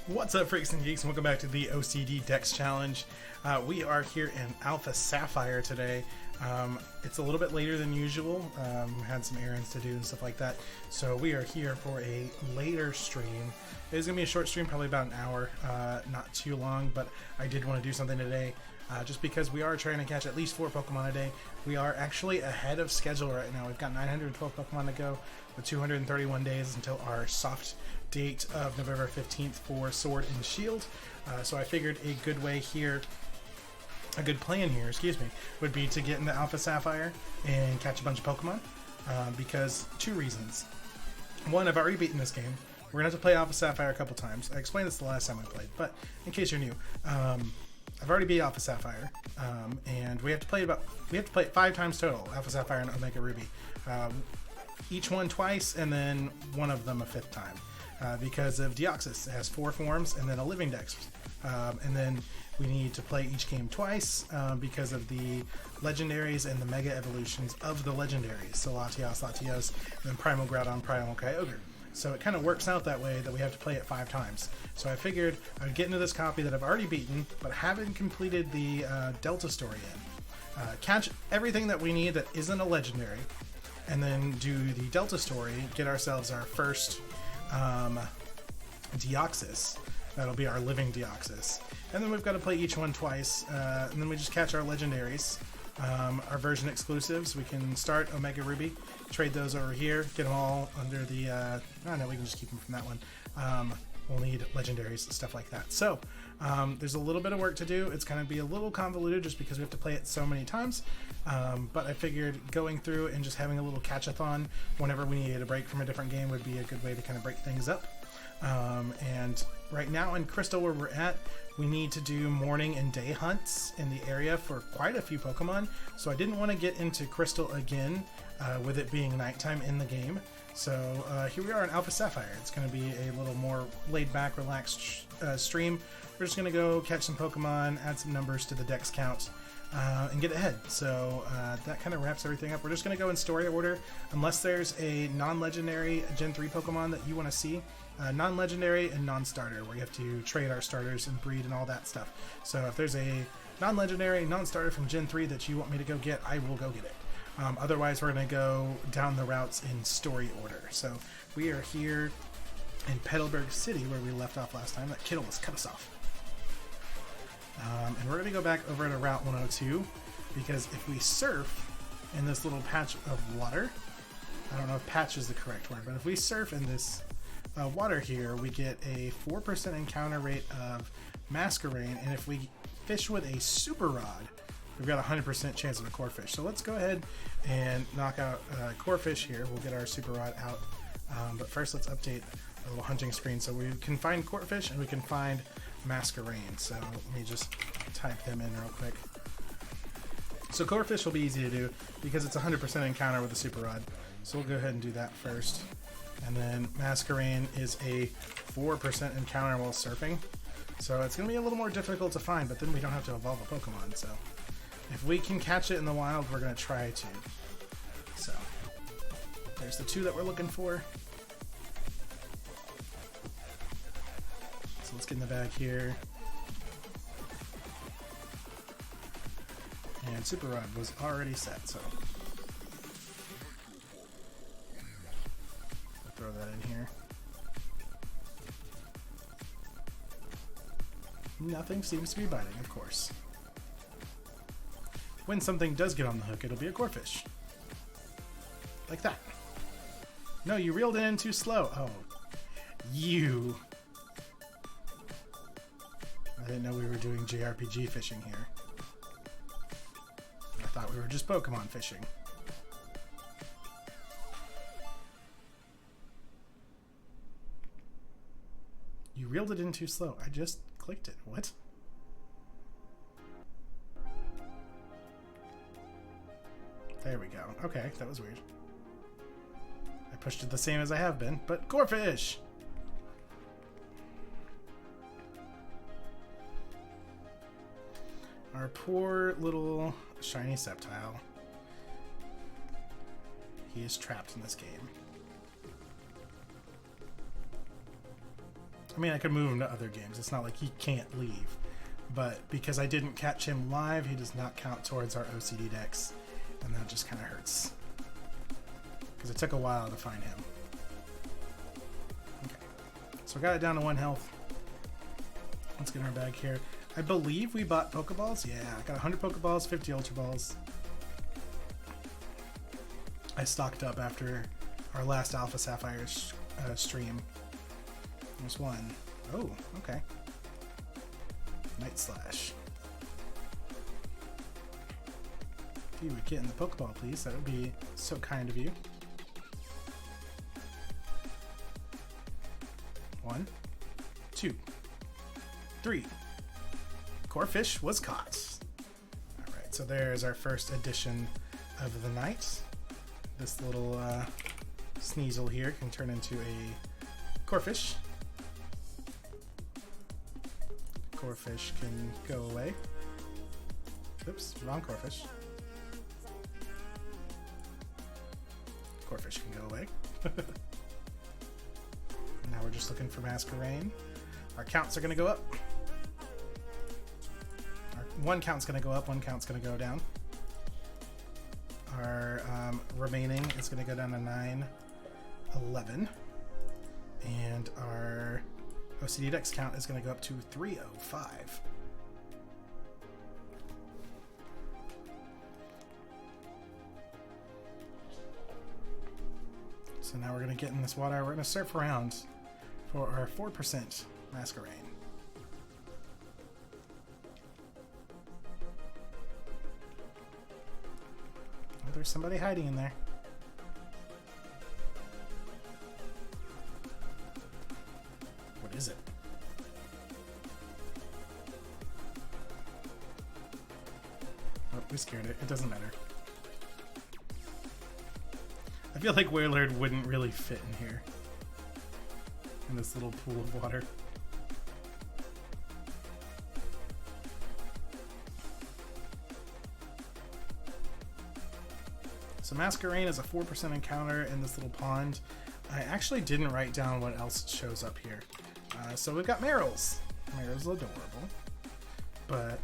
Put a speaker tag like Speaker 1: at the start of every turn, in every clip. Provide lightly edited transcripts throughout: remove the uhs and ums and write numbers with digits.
Speaker 1: What's up, freaks and geeks, and welcome back to the OCD Dex Challenge. We are here in Alpha Sapphire today. It's a little bit later than usual. We had some errands to do and stuff like that, so we are here for a later stream. It is going to be a short stream, probably about an hour, not too long, but I did want to do something today. Just because we are trying to catch at least 4 Pokemon a day. We are actually ahead of schedule right now. We've got 912 Pokemon to go with 231 days until our soft date of November 15th for Sword and Shield. So I figured a good plan here, would be to get into Alpha Sapphire and catch a bunch of Pokemon. Because 2 reasons. One, I've already beaten this game. We're going to have to play Alpha Sapphire a couple times. I explained this the last time I played, but in case you're new, I've already beat Alpha Sapphire, and we have to play it 5 times total. Alpha Sapphire and Omega Ruby, each one twice, and then one of them a 5th time, because of Deoxys. It has 4 forms and then a living dex, and then we need to play each game twice because of the legendaries and the mega evolutions of the legendaries. So Latios, and then Primal Groudon, Primal Kyogre. So it kind of works out that way that we have to play it 5 times. So I figured I'd get into this copy that I've already beaten, but haven't completed the Delta story in. Catch everything that we need that isn't a legendary, and then do the Delta story, get ourselves our first Deoxys. That'll be our living Deoxys. And then we've got to play each one twice, and then we just catch our legendaries. Our version exclusives, we can start Omega Ruby, trade those over here, get them all under the, oh no, we can just keep them from that one. We'll need legendaries, stuff like that. So, there's a little bit of work to do. It's going to be a little convoluted just because we have to play it so many times. But I figured going through and just having a little catch-a-thon whenever we needed a break from a different game would be a good way to kind of break things up. And right now in Crystal, where we're at, we need to do morning and day hunts in the area for quite a few Pokemon, so I didn't want to get into Crystal again with it being nighttime in the game. So here we are in Alpha Sapphire. It's going to be a little more laid-back, relaxed stream. We're just going to go catch some Pokemon, add some numbers to the dex count, and get ahead. So that kind of wraps everything up. We're just going to go in story order, unless there's a non-legendary Gen 3 Pokemon that you want to see. Non-legendary and non-starter, where you have to trade our starters and breed and all that stuff. So if there's a non-legendary, non-starter from Gen 3 that you want me to go get, I will go get it. Otherwise, we're going to go down the routes in story order. So we are here in Petalburg City, where we left off last time. That kid almost cut us off. And we're going to go back over to Route 102, because if we surf in this little patch of water, I don't know if patch is the correct word, but if we surf in this water here, we get a 4% encounter rate of Masquerain, and if we fish with a Super Rod, we've got a 100% chance of a core fish. So let's go ahead and knock out core fish here. We'll get our Super Rod out, but first let's update a little hunting screen so we can find core fish and we can find Masquerain. So let me just type them in real quick. So core fish will be easy to do because it's 100% encounter with a Super Rod. So we'll go ahead and do that first. And then Masquerain is a 4% encounter while surfing. So it's going to be a little more difficult to find, but then we don't have to evolve a Pokemon. So if we can catch it in the wild, we're going to try to. So there's the two that we're looking for. So let's get in the bag here. And Super Rod was already set, so I'll throw that in here. Nothing seems to be biting, of course. When something does get on the hook, it'll be a core fish. Like that. No, you reeled it in too slow. Oh, you. I didn't know we were doing JRPG fishing here. I thought we were just Pokemon fishing. You reeled it in too slow. I just clicked it. What? There we go. Okay, that was weird. I pushed it the same as I have been, but core fish! Our poor little shiny Sceptile. He is trapped in this game. I mean, I could move him to other games. It's not like he can't leave. But because I didn't catch him live, he does not count towards our OCD decks. And that just kind of hurts. Because it took a while to find him. Okay. So I got it down to 1 health. Let's get in our bag here. I believe we bought Pokeballs. Yeah, I got 100 Pokeballs, 50 Ultra Balls. I stocked up after our last Alpha Sapphire stream. There's one. Oh, okay. Night Slash. If you would get in the Pokeball, please, that would be so kind of you. 1, 2, 3. Core fish was caught. Alright, so there's our first edition of the night. This little Sneasel here can turn into a core fish. Core fish can go away. Oops, wrong core fish. Core fish can go away. Now we're just looking for Masquerain. Our counts are going to go up. Our one count's going to go up, one count's going to go down. Our remaining is going to go down to 9, 11. And our OCD Dex count is going to go up to 305. So now we're going to get in this water. We're going to surf around for our 4% Masquerain. Oh, there's somebody hiding in there. What is it? Oh, we scared it. It doesn't matter. I feel like Wailord wouldn't really fit in here. In this little pool of water. So Masquerain is a 4% encounter in this little pond. I actually didn't write down what else shows up here. So we've got Meryl's. Meryl's adorable. But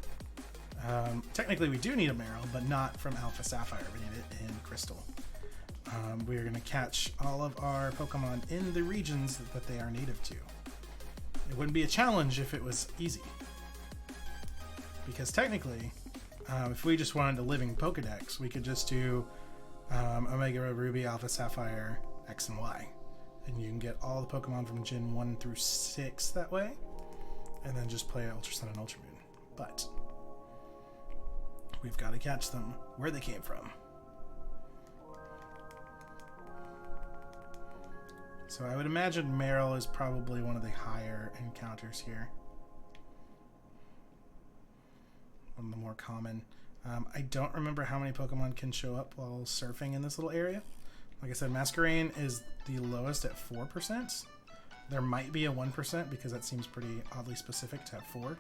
Speaker 1: technically we do need a Meryl, but not from Alpha Sapphire. We need it in Crystal. We're going to catch all of our Pokemon in the regions that they are native to. It wouldn't be a challenge if it was easy. Because technically, if we just wanted a living Pokedex, we could just do Omega Ruby, Alpha Sapphire, X and Y. And you can get all the Pokemon from Gen 1 through 6 that way. And then just play Ultra Sun and Ultra Moon. But we've got to catch them where they came from. So I would imagine Meryl is probably one of the higher encounters here. One of the more common. I don't remember how many Pokemon can show up while surfing in this little area. Like I said, Masquerain is the lowest at 4%. There might be a 1% because that seems pretty oddly specific to have 4.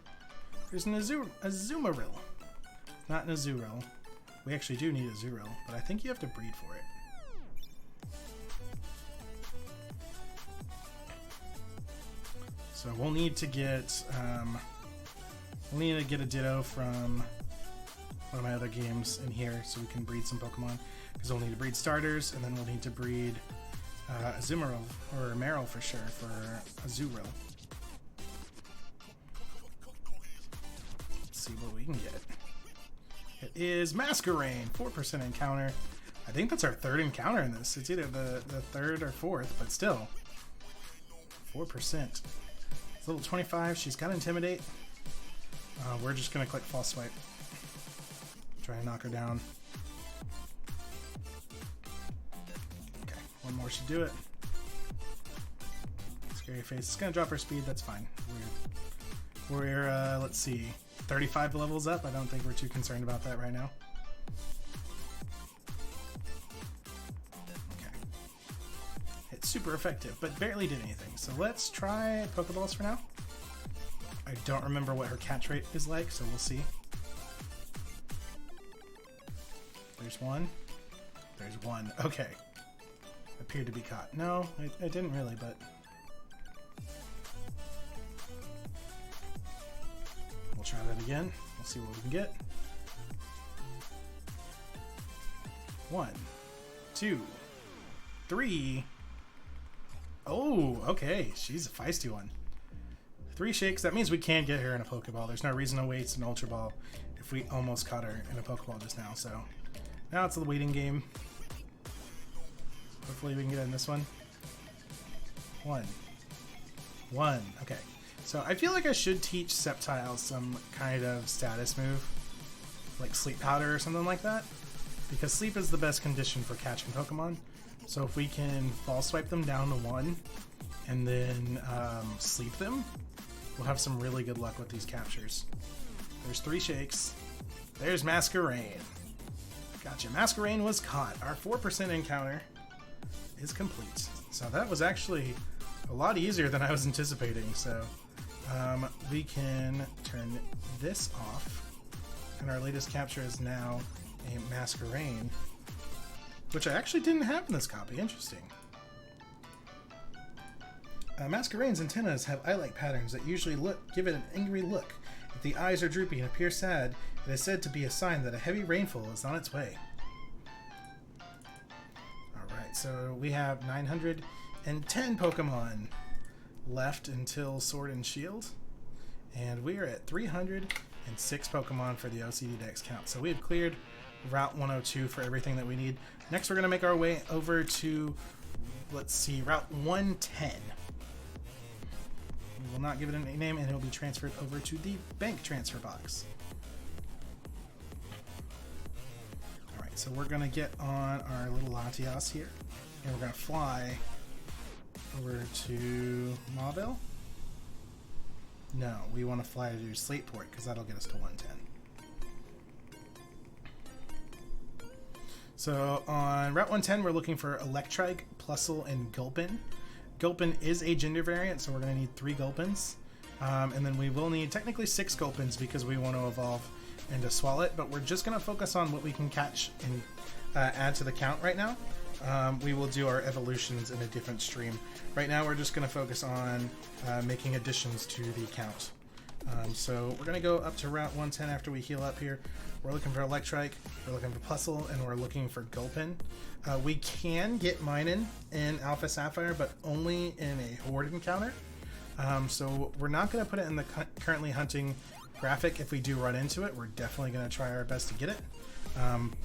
Speaker 1: There's an Azumarill. Not an Azurill. We actually do need a Azurill, but I think you have to breed for it. So we'll need to get a Ditto from one of my other games in here so we can breed some Pokemon, because we'll need to breed starters, and then we'll need to breed Azumarill, or Meryl for sure, for Azurill. Let's see what we can get. It is Masquerain, 4% encounter. I think that's our third encounter in this. It's either the third or fourth, but still. 4%. Level 25, she's got Intimidate. We're just going to click False Swipe. Try and knock her down. Okay, one more should do it. Scary Face. It's going to drop her speed, that's fine. We're let's see, 35 levels up. I don't think we're too concerned about that right now. Okay. It's super effective, but barely did anything. So let's try Pokeballs for now. I don't remember what her catch rate is like, so we'll see. There's one. There's one. Okay. Appeared to be caught. No, I didn't really, but... we'll try that again. We'll see what we can get. 1, 2, 3. Oh, okay. She's a feisty one. 3 shakes. That means we can get her in a Pokeball. There's no reason to waste an Ultra Ball if we almost caught her in a Pokeball just now. So now it's the waiting game. Hopefully we can get in this one. 1. Okay. So I feel like I should teach Sceptile some kind of status move, like Sleep Powder or something like that, because sleep is the best condition for catching Pokemon. So if we can Ball Swipe them down to 1 and then sleep them, we'll have some really good luck with these captures. There's 3 shakes. There's Masquerain. Gotcha. Masquerain was caught. Our 4% encounter is complete. So that was actually a lot easier than I was anticipating. So we can turn this off. And our latest capture is now a Masquerain, which I actually didn't have in this copy. Interesting. Masquerain's antennas have eye-like patterns that usually give it an angry look. If the eyes are droopy and appear sad, it is said to be a sign that a heavy rainfall is on its way. Alright, so we have 910 Pokemon left until Sword and Shield. And we are at 306 Pokemon for the OCD Dex count. So we have cleared Route 102 for everything that we need. Next we're going to make our way over to, let's see, Route 110. We will not give it a name, and it will be transferred over to the bank transfer box. Alright, so we're going to get on our little Latias here, and we're going to fly over to Mauville. No, we want to fly to Slateport, because that'll get us to 110. So on Route 110, we're looking for Electrike, Plusle, and Gulpin. Gulpin is a gender variant, so we're going to need 3 Gulpins. And then we will need technically 6 Gulpins because we want to evolve into Swalot, but we're just going to focus on what we can catch in add to the count right now. We will do our evolutions in a different stream. Right now we're just going to focus on making additions to the count. So we're going to go up to Route 110 after we heal up here. We're looking for Electrike, we're looking for Plusle, and we're looking for Gulpin. We can get Minin in Alpha Sapphire, but only in a Horde encounter. So we're not going to put it in the currently hunting graphic. If we do run into it, we're definitely going to try our best to get it.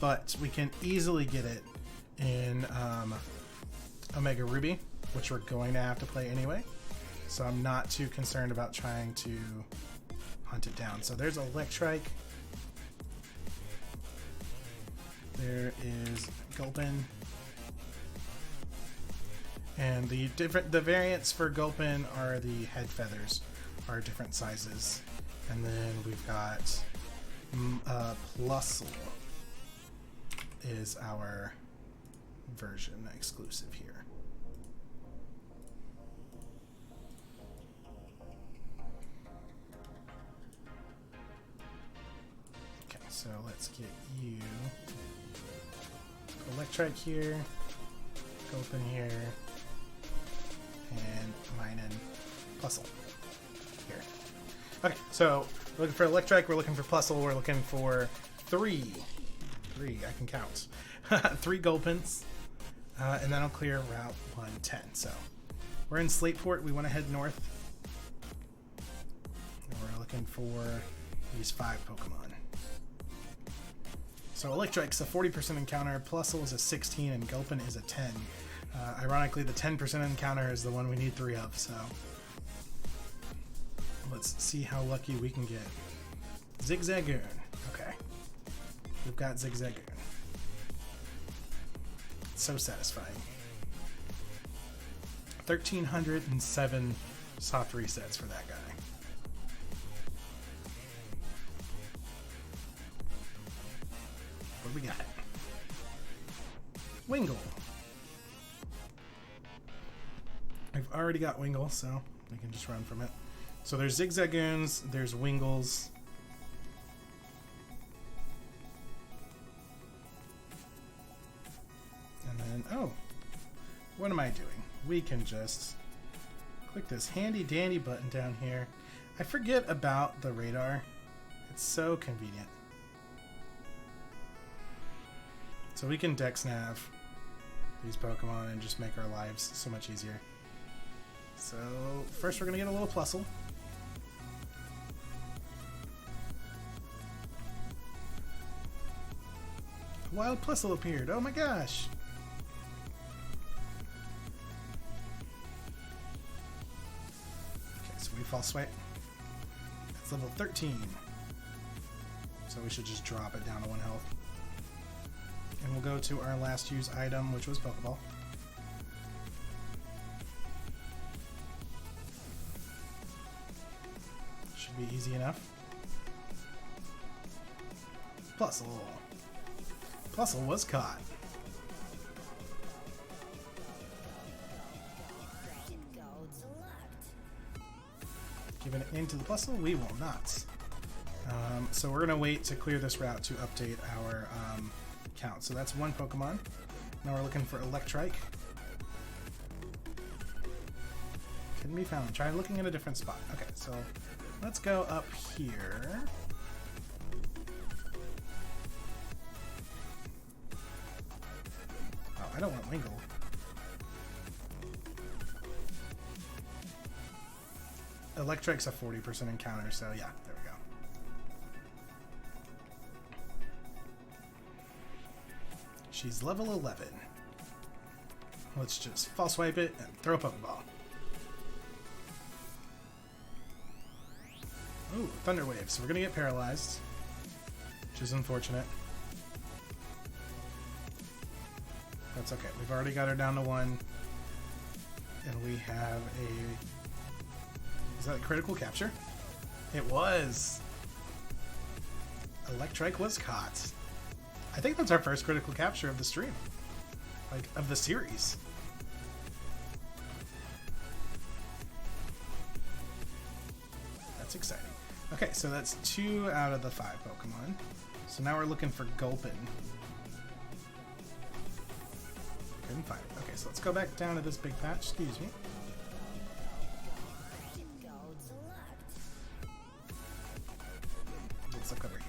Speaker 1: But we can easily get it in Omega Ruby, which we're going to have to play anyway. So I'm not too concerned about trying to hunt it down. So there's Electrike. There is Gulpin. And the variants for Gulpin are the head feathers are different sizes. And then we've got Plusle is our version exclusive here. Okay, so let's get you Electrike here, Gulpin here, and Minin Plusle here. Okay, so we're looking for Electrike, we're looking for Plusle, we're looking for three, I can count, 3 Gulpins, and that'll clear Route 110. So we're in Slateport, we want to head north, and we're looking for these 5 Pokemon. So Electrike's a 40% encounter, Plusle is a 16, and Gulpin is a 10. Ironically, the 10% encounter is the one we need 3 of, so let's see how lucky we can get. Zigzagoon. Okay. We've got Zigzagoon. So satisfying. 1,307 soft resets for that guy. What do we got? Wingull. I've already got Wingull, so we can just run from it. So there's Zigzagoons, there's Wingulls. And then, oh, what am I doing? We can just click this handy dandy button down here. I forget about the radar. It's so convenient. So we can dex nav these Pokemon and just make our lives so much easier. So first we're going to get a little Plusle. A wild Plusle appeared. Oh my gosh. Okay, so we false swipe. It's level 13. So we should just drop it down to 1 health. And we'll go to our last use item, which was Pokeball. Should be easy enough. Plusle. Plusle was caught. Giving it into the Plusle, we will not. So we're going to wait to clear this route to update our count. So that's 1 Pokemon. Now we're looking for Electrike. Couldn't be found. Try looking in a different spot. Okay, so let's go up here. Oh, I don't want Wingull. Electrike's a 40% encounter, so yeah, there we go. She's level 11. Let's just false swipe it and throw a Pokeball. Ooh, Thunder Wave. So we're going to get paralyzed, which is unfortunate. That's okay. We've already got her down to 1. And we have a... Is that a critical capture? It was! Electrike was caught. I think that's our first critical capture of the stream. Like, of the series. That's exciting. Okay, so that's 2 out of the 5 Pokemon. So now we're looking for Gulpin. and fire. Okay, so let's go back down to this big patch. Excuse me. Let's look over here.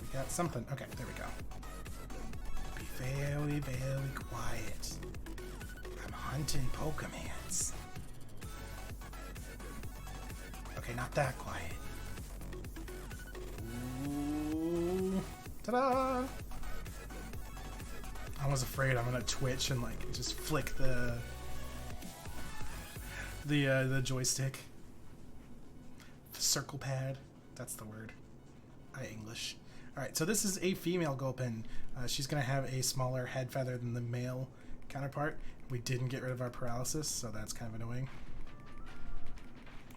Speaker 1: We got something. Okay, there we go. Be very, very quiet. I'm hunting Pokemans. Okay, not that quiet. Ooh. Ta-da! I was afraid I'm gonna twitch and like just flick the joystick. The circle pad. That's the word. English. Alright, so this is a female Gulpin. She's gonna have a smaller head feather than the male counterpart. We didn't get rid of our paralysis, so that's kind of annoying.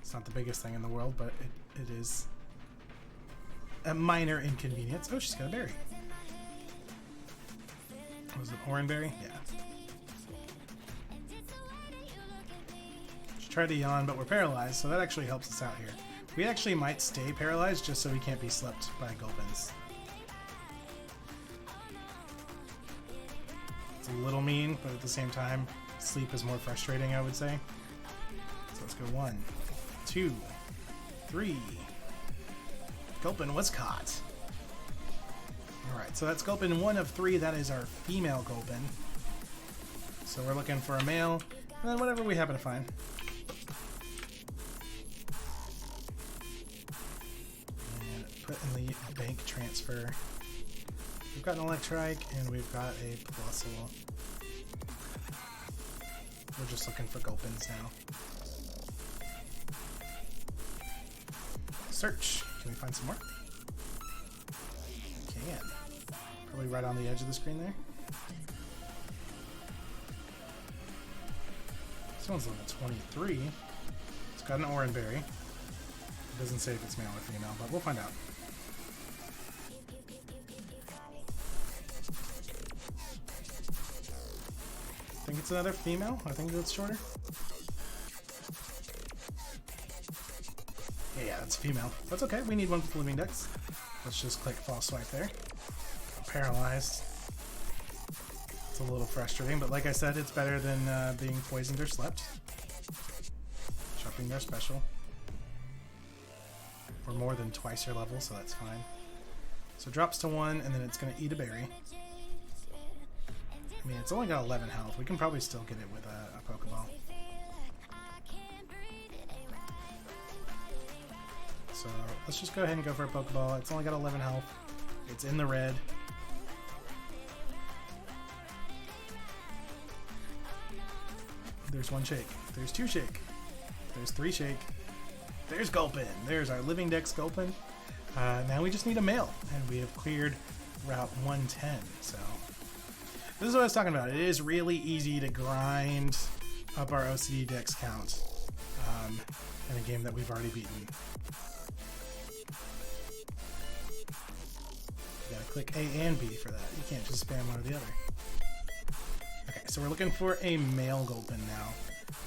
Speaker 1: It's not the biggest thing in the world, but it is a minor inconvenience. Oh, she's got a berry. Was it Oranberry? Yeah. She tried to yawn, but we're paralyzed, so that actually helps us out here. We actually might stay paralyzed just so we can't be slept by Gulpins. It's a little mean, but at the same time, sleep is more frustrating, I would say. So let's go 1, 2, 3. Gulpin was caught. Alright, so that's Gulpin 1 of 3. That is our female Gulpin. So we're looking for a male, and then whatever we happen to find. And put in the bank transfer. We've got an Electrike, and we've got a Plusle. We're just looking for Gulpins now. Search. Can we find some more? Can. Probably right on the edge of the screen there. This one's level 23. It's got an Oranberry. It doesn't say if it's male or female, but we'll find out. I think it's another female. I think it's shorter. Yeah, that's female. That's okay. We need one with living dex. Let's just click false swipe there. Paralyzed. It's a little frustrating, but like I said, it's better than being poisoned or slept. Jumping their special. We're more than twice your level, so that's fine. So it drops to 1, and then it's going to eat a berry. I mean, it's only got 11 health. We can probably still get it with a Pokeball. So let's just go ahead and go for a Pokeball. It's only got 11 health. It's in the red. There's 1 shake. There's 2 shake. There's 3 shake. There's Gulpin. There's our living dex Gulpin. Now we just need a male, and we have cleared Route 110. So this is what I was talking about. It is really easy to grind up our OCD dex count in a game that we've already beaten. You gotta click A and B for that. You can't just spam one or the other. Okay, so we're looking for a male Gulpin now.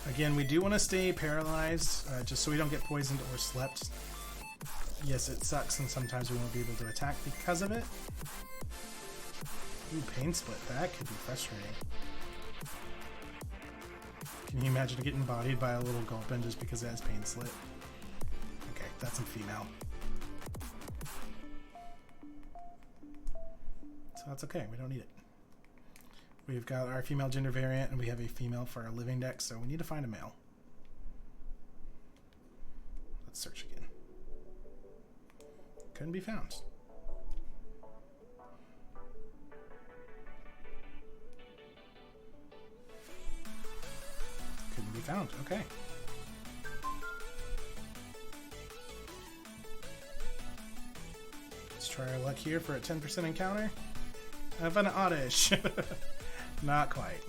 Speaker 1: Again, we do want to stay paralyzed, just so we don't get poisoned or slept. Yes, it sucks, and sometimes we won't be able to attack because of it. Ooh, Pain Split. That could be frustrating. Can you imagine getting bodied by a little Gulpin just because it has Pain Split? Okay, that's a female. So that's okay, we don't need it. We've got our female gender variant, and we have a female for our living dex, so we need to find a male. Let's search again. Couldn't be found. Couldn't be found, okay. Let's try our luck here for a 10% encounter. Have an oddish. Not quite.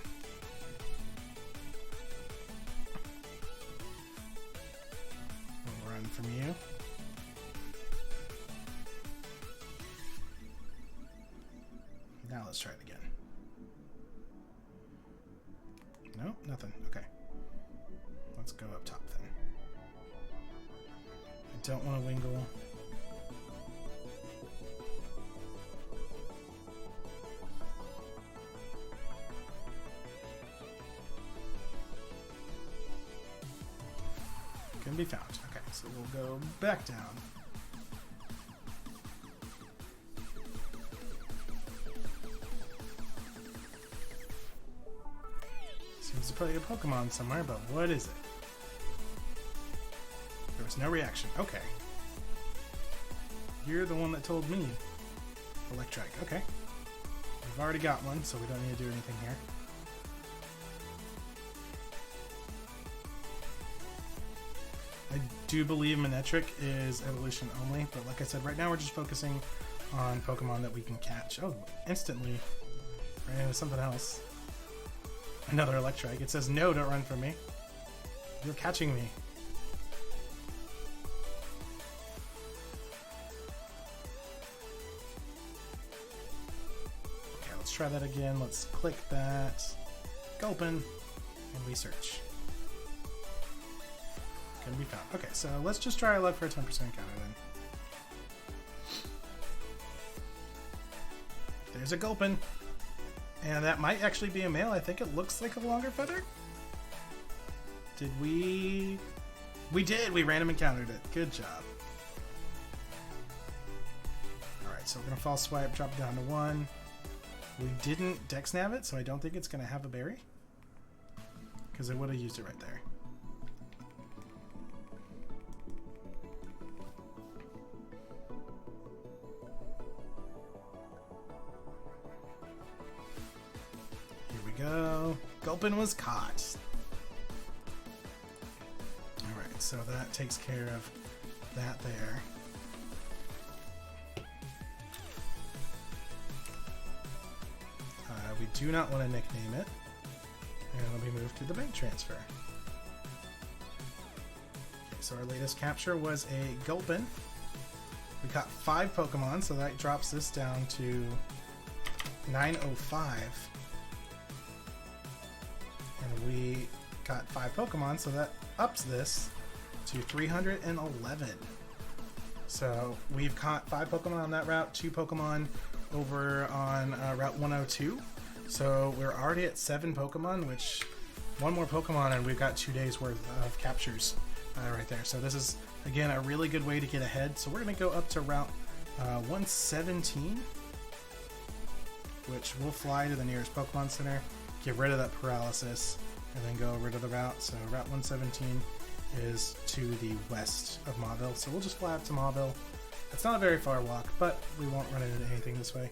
Speaker 1: We'll run from you. Now let's try it again. No, nothing. Okay. Let's go up top then. I don't want to wingle. be found. Okay, so we'll go back down. Seems to play a Pokemon somewhere, but what is it? There was no reaction. Okay. You're the one that told me. Electrike. Okay. We've already got one, so we don't need to do anything here. I do believe Manectric is evolution only, but like I said, right now we're just focusing on Pokemon that we can catch. Oh, instantly ran into something else. Another Electrike. It says, no, don't run from me. You're catching me. Okay, let's try that again. Let's click that. Gulpin. And we search. Can be found. Okay, so let's just try our luck for a 10% encounter then. There's a Gulpin. And that might actually be a male. I think it looks like a longer feather. Did we? We did! We random encountered it. Good job. Alright, so we're going to false swipe, drop it down to 1. We didn't dex nav it, so I don't think it's going to have a berry. Because I would have used it right there. Go. Gulpin was caught. Alright, so that takes care of that there. We do not want to nickname it. And we move to the bank transfer. Okay, so our latest capture was a Gulpin. We caught 5 Pokemon, so that drops this down to 905. And we got 5 Pokemon, so that ups this to 311. So we've caught 5 Pokemon on that route, 2 Pokemon over on Route 102. So we're already at 7 Pokemon, which 1 more Pokemon and we've got 2 days worth of captures right there. So this is, again, a really good way to get ahead. So we're going to go up to Route 117, which we'll fly to the nearest Pokemon Center, get rid of that paralysis, and then go rid of the route. So Route 117 is to the west of Mauville, so we'll just fly up to Mauville. It's not a very far walk, but we won't run into anything this way.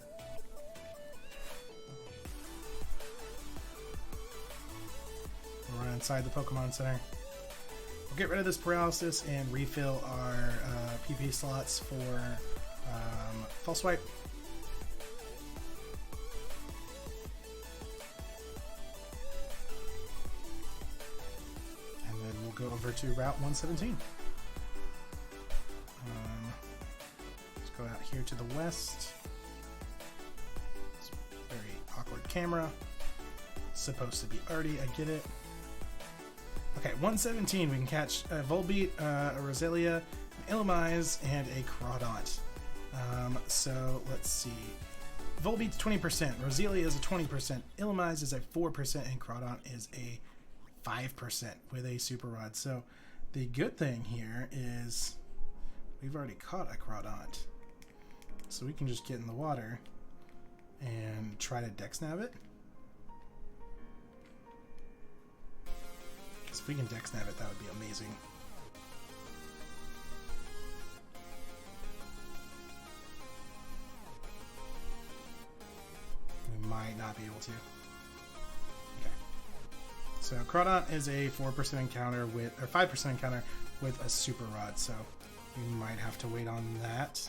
Speaker 1: We'll run inside the Pokemon Center. We'll get rid of this paralysis and refill our PP slots for False Swipe. Go over to Route 117. Let's go out here to the west. It's a very awkward camera. It's supposed to be arty, I get it. Okay, 117, we can catch a Volbeat, a Roselia, an Illumise, and a Crawdaunt. So let's see. Volbeat's 20%, Roselia is a 20%, Illumise is a 4%, and Crawdaunt is a 5% with a Super Rod. So the good thing here is we've already caught a Crawdaunt. So we can just get in the water and try to dex nav it. Because if we can dex nav it, that would be amazing. We might not be able to. So Crawdaunt is a 4% encounter with, or 5% encounter with a Super Rod, so we might have to wait on that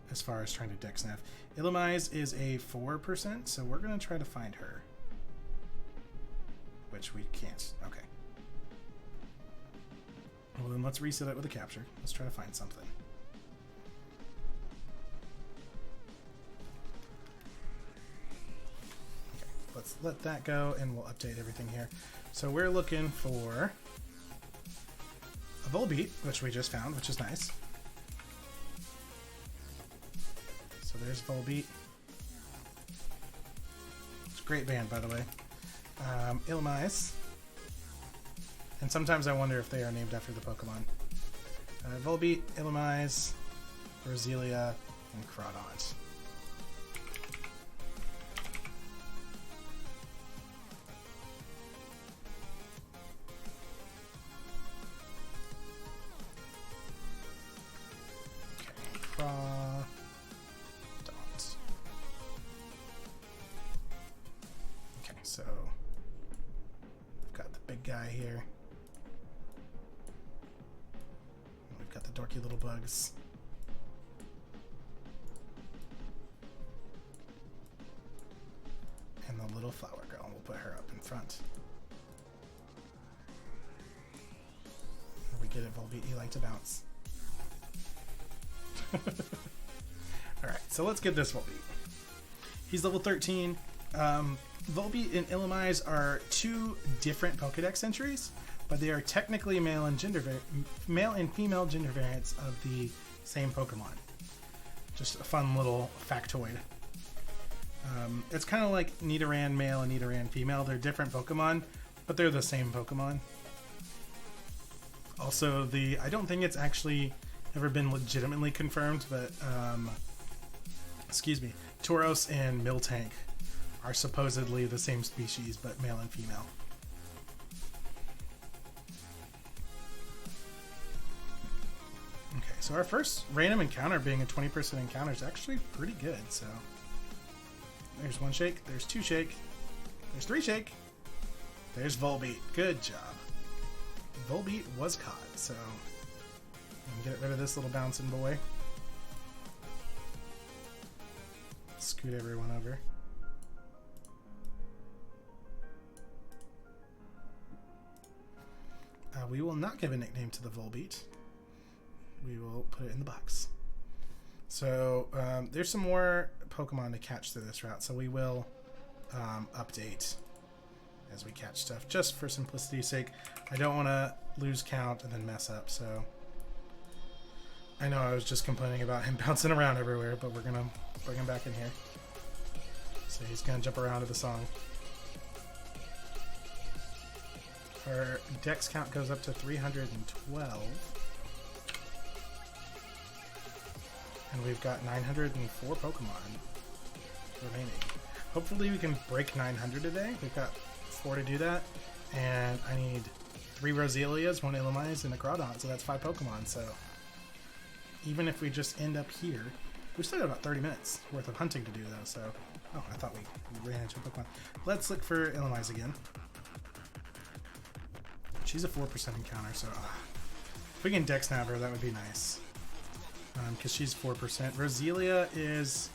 Speaker 1: as far as trying to dex nav. Illumise is a 4%, so we're going to try to find her, which we can't. Okay. Well, then let's reset it with a capture. Let's try to find something. Let's let that go and we'll update everything here. So we're looking for a Volbeat, which we just found, which is nice. So there's Volbeat. It's a great band, by the way. Illumise. And sometimes I wonder if they are named after the Pokemon. Volbeat, Illumise, Roselia, and Crawdaunt. Crawdaunt. Okay, so we've got the big guy here. We've got the dorky little bugs. And the little flower girl. We'll put her up in front. We get it, Volbeat. You like to bounce. Alright, so let's get this Volbeat. He's level 13. Volbeat and Illumise are two different Pokedex entries, but they are technically male and female gender variants of the same Pokemon. Just a fun little factoid. It's kind of like Nidoran male and Nidoran female. They're different Pokemon, but they're the same Pokemon. Also, I don't think it's actually ever been legitimately confirmed, but excuse me, Tauros and Miltank are supposedly the same species, but male and female. Okay, so our first random encounter being a 20% encounter is actually pretty good. So there's one shake, there's two shake, there's three shake, there's Volbeat. Good job. Volbeat was caught, so get rid of this little bouncing boy. Scoot everyone over. We will not give a nickname to the Volbeat. We will put it in the box. So there's some more Pokemon to catch through this route, so we will update as we catch stuff, just for simplicity's sake. I don't want to lose count and then mess up, so I know I was just complaining about him bouncing around everywhere, but we're gonna bring him back in here. So he's gonna jump around to the song. Our dex count goes up to 312. And we've got 904 Pokemon remaining. Hopefully we can break 900 today. We've got 4 to do that. And I need 3 Roselias, 1 Illumise, and a Crawdaunt, so that's 5 Pokemon. So even if we just end up here, we've still got about 30 minutes worth of hunting to do though, so... Oh, I thought we ran into a Pokemon. Let's look for Illumise again. She's a 4% encounter, so... if we can Dex Nab her, that would be nice. Because she's 4%. Roselia is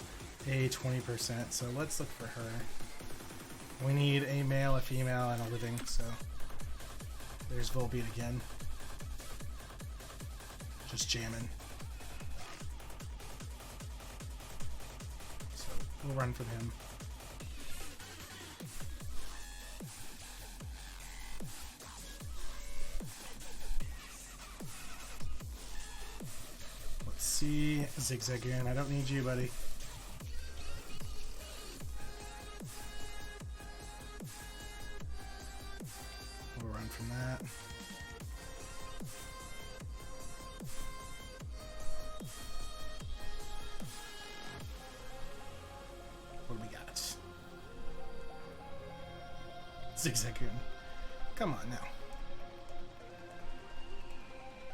Speaker 1: a 20%, so let's look for her. We need a male, a female, and a living, so... There's Volbeat again. Just jamming. So we'll run from him. Let's see. Zigzagoon, I don't need you, buddy. We'll run from that. What do we got? Zigzagoon. Come on now.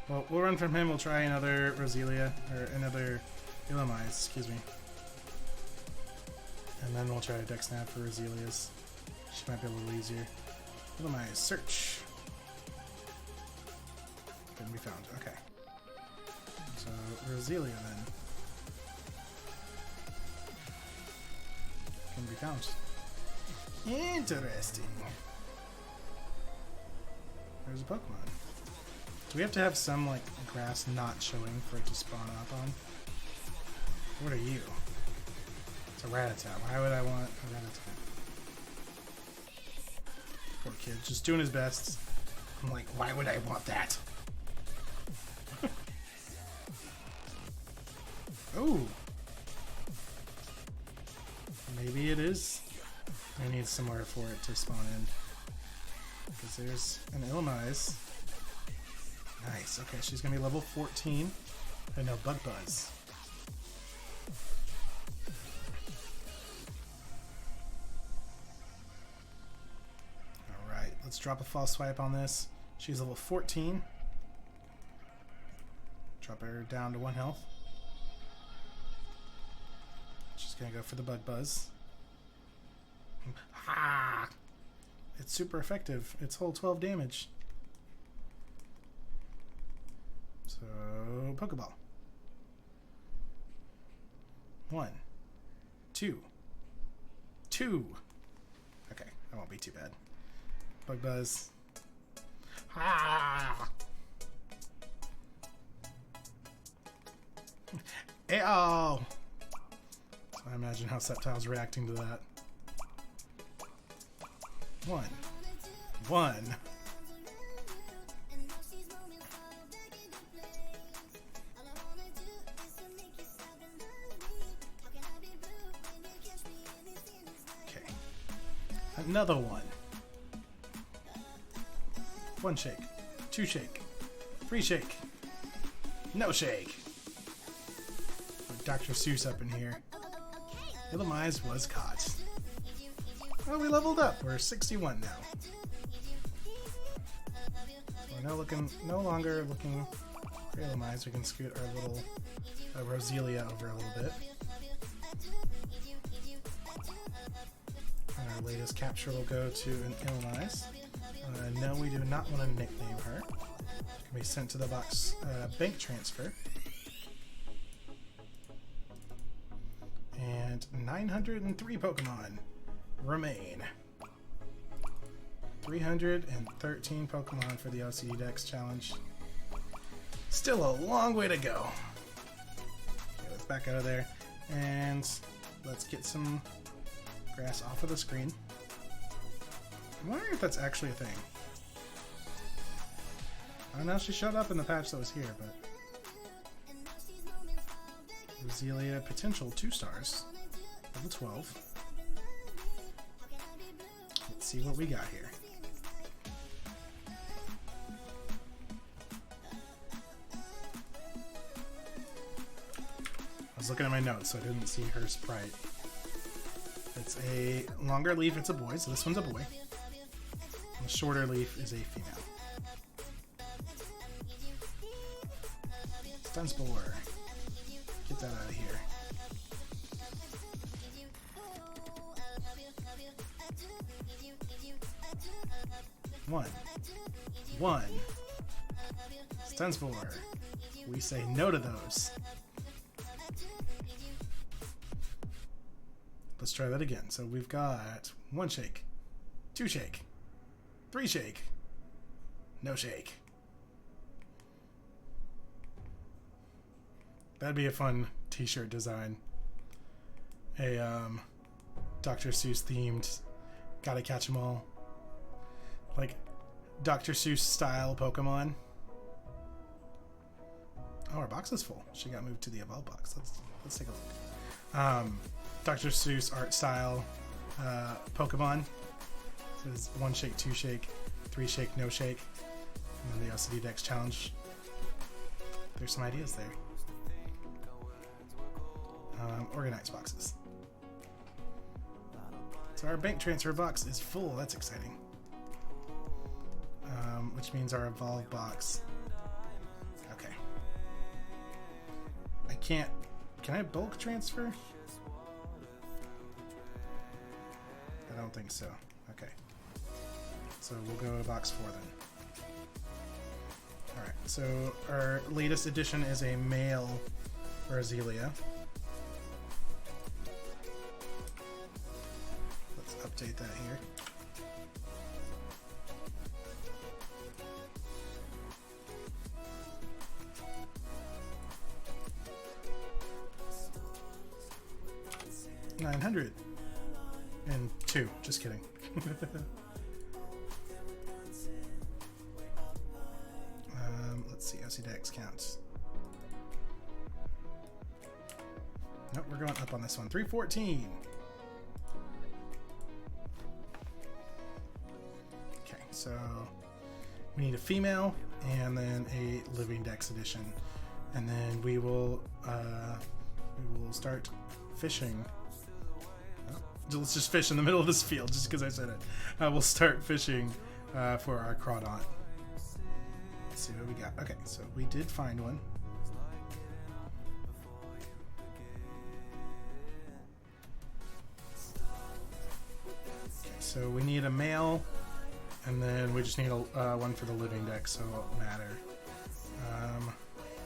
Speaker 1: Well, we'll run from him. We'll try another Roselia, or another Illumise, excuse me. And then we'll try a Dex Nab for Roselia's. She might be a little easier. Illumise, search. Couldn't be found. Okay. So, Roselia then. Can be found. Interesting. There's a Pokemon. Do we have to have some, like, grass not showing for it to spawn up on? What are you? It's a Rattata. Why would I want a Rattata? Poor kid, just doing his best. I'm like, why would I want that? Oh! Maybe it is. I need somewhere for it to spawn in. Because there's an Illumise. Nice. Okay, she's going to be level 14. And no Bug Buzz. Alright, let's drop a false swipe on this. She's level 14. Drop her down to 1 health. She's going to go for the Bug Buzz. Ha! It's super effective. It's whole 12 damage. So, Pokeball. 1, 2, 2. Okay, that won't be too bad. Bug Buzz. Ah! Ew! So I imagine how Sceptile's reacting to that. 1, 1. Another one. 1 shake, 2 shake, 3 shake, no shake. Dr. Seuss up in here. Illumise was caught. Oh, we leveled up. We're 61 now. We're no longer looking for Illumise. We can scoot our little Roselia over a little bit. Our latest capture will go to an Illumise. No, we do not want to nickname her. She can be sent to the box bank transfer. And 903 Pokemon remain. 313 Pokemon for the OCD Dex challenge. Still a long way to go. Okay, let's back out of there. And let's get some grass off of the screen. I'm wondering if that's actually a thing. I know she showed up in the patch that was here, but Roselia potential 2 stars, level 12. Let's see what we got here. I was looking at my notes, so I didn't see her sprite. It's a longer leaf, it's a boy, so this one's a boy. And the shorter leaf is a female. Stunspore. Get that out of here. One. Stunspore. We say no to those. Let's try that again. So we've got 1 shake, 2 shake, 3 shake, no shake. That'd be a fun t-shirt design. A Dr. Seuss themed, gotta catch 'em all. Like Dr. Seuss style Pokemon. Oh, our box is full. She got moved to the Evolve box. Let's take a look. Dr. Seuss art style Pokemon. So it's 1 shake, 2 shake, 3 shake, no shake. And then the OCD Dex challenge. There's some ideas there. Organized boxes. So our bank transfer box is full. That's exciting. Which means our Evolve box. Okay. I can't. Can I bulk transfer? I don't think so. Okay. So we'll go to box 4 then. Alright, so our latest addition is a male Roselia. Let's update that here. And 2. Just kidding. Let's see. OC Dex counts. Nope, we're going up on this one. 314. Okay, so we need a female and then a living dex edition, and then we will start fishing. Oh, let's just fish in the middle of this field, just because I said it. We'll start fishing for our crawdaunt. Let's see what we got. Okay, so we did find one. Okay, so we need a male, and then we just need one for the living dex, so it won't matter.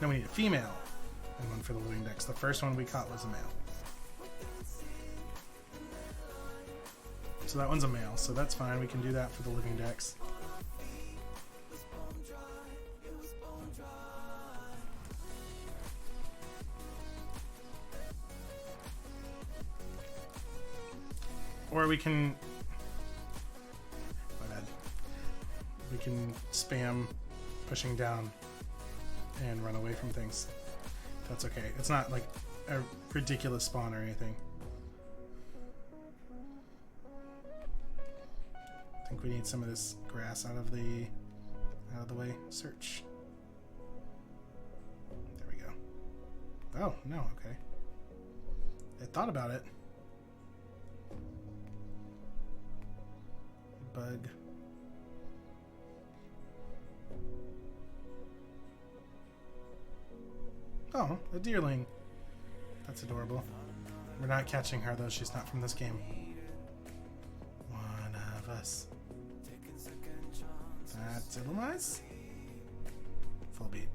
Speaker 1: Then we need a female and one for the living dex. The first one we caught was a male. So that one's a male, so that's fine. We can do that for the living dex. Or we can... my bad. We can spam pushing down and run away from things. That's okay. It's not like a ridiculous spawn or anything. I think we need some of this grass out of the way. Search. There we go. Oh, no, okay. I thought about it. Bug. Oh, a deerling. That's adorable. We're not catching her though, she's not from this game. One of us. That's a little nice. Full beat.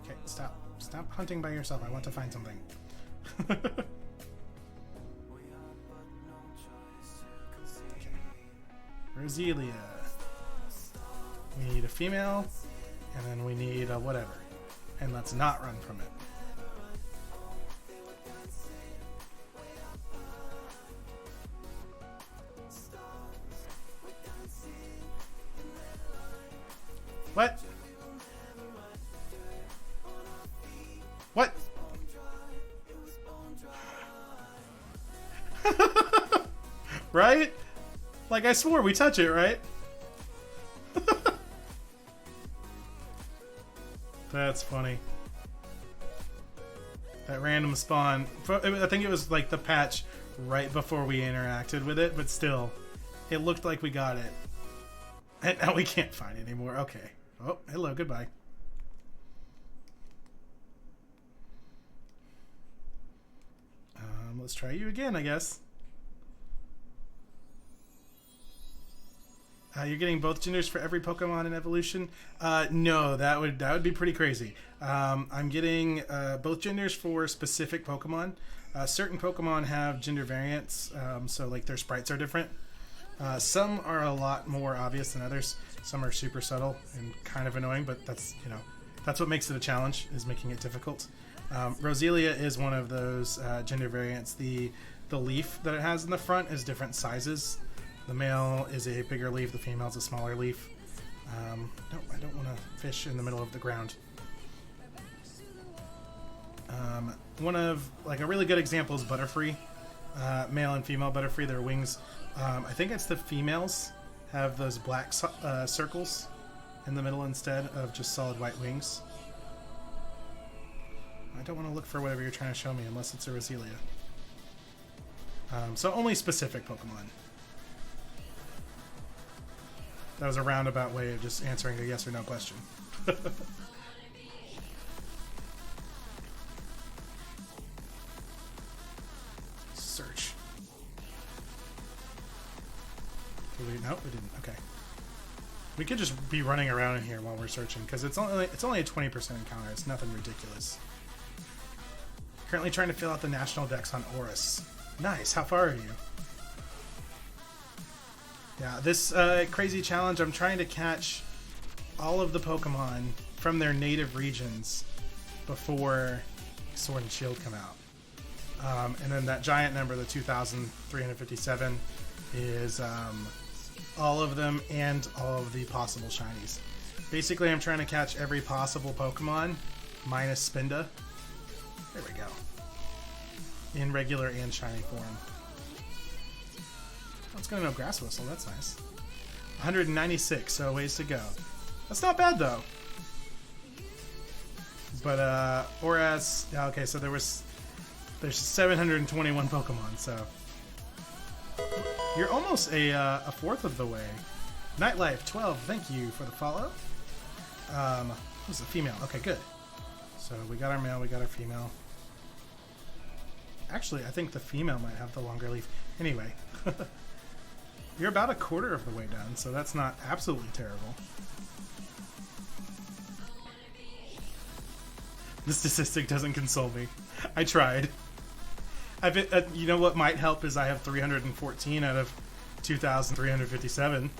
Speaker 1: Okay, stop. Stop hunting by yourself. I want to find something. Okay. Roselia. We need a female, and then we need a whatever. And let's not run from it. What? What? Right? Like, I swore we touch it, right? That's funny. That random spawn. I think it was like the patch right before we interacted with it, but still, it looked like we got it. And now we can't find it anymore. Okay. Oh, hello, goodbye. Let's try you again, I guess. You're getting both genders for every Pokemon in evolution? No, that would be pretty crazy. I'm getting both genders for specific Pokemon. Certain Pokemon have gender variants, so like their sprites are different. Some are a lot more obvious than others. Some are super subtle and kind of annoying, but that's what makes it a challenge, is making it difficult. Roselia is one of those gender variants. The leaf that it has in the front is different sizes. The male is a bigger leaf, the female is a smaller leaf. No, I don't want to fish in the middle of the ground. One of, like, a really good example is Butterfree. Male and female Butterfree, their wings. I think it's the females have those black circles in the middle instead of just solid white wings. I don't want to look for whatever you're trying to show me unless it's a Roselia. So only specific Pokemon. That was a roundabout way of just answering a yes or no question. Search. No, we didn't. Okay. We could just be running around in here while we're searching, because it's only a 20% encounter. It's nothing ridiculous. Currently trying to fill out the national dex on Oris. Nice. How far are you? Yeah, this crazy challenge, I'm trying to catch all of the Pokemon from their native regions before Sword and Shield come out. And then that giant number, the 2,357, is all of them and all of the possible shinies. Basically, I'm trying to catch every possible Pokemon minus Spinda. There we go. In regular and shiny form. Let's go to no Grass Whistle, that's nice. 196, so a ways to go. That's not bad though. But whereas, yeah, okay, so there's 721 Pokemon, so you're almost a fourth of the way. Nightlife 12, thank you for the follow. Who's a female? Okay, good. So we got our male, we got our female. Actually, I think the female might have the longer leaf. Anyway, you're about a quarter of the way done, so that's not absolutely terrible. The statistic doesn't console me. I tried. You know what might help is I have 314 out of 2,357. Okay,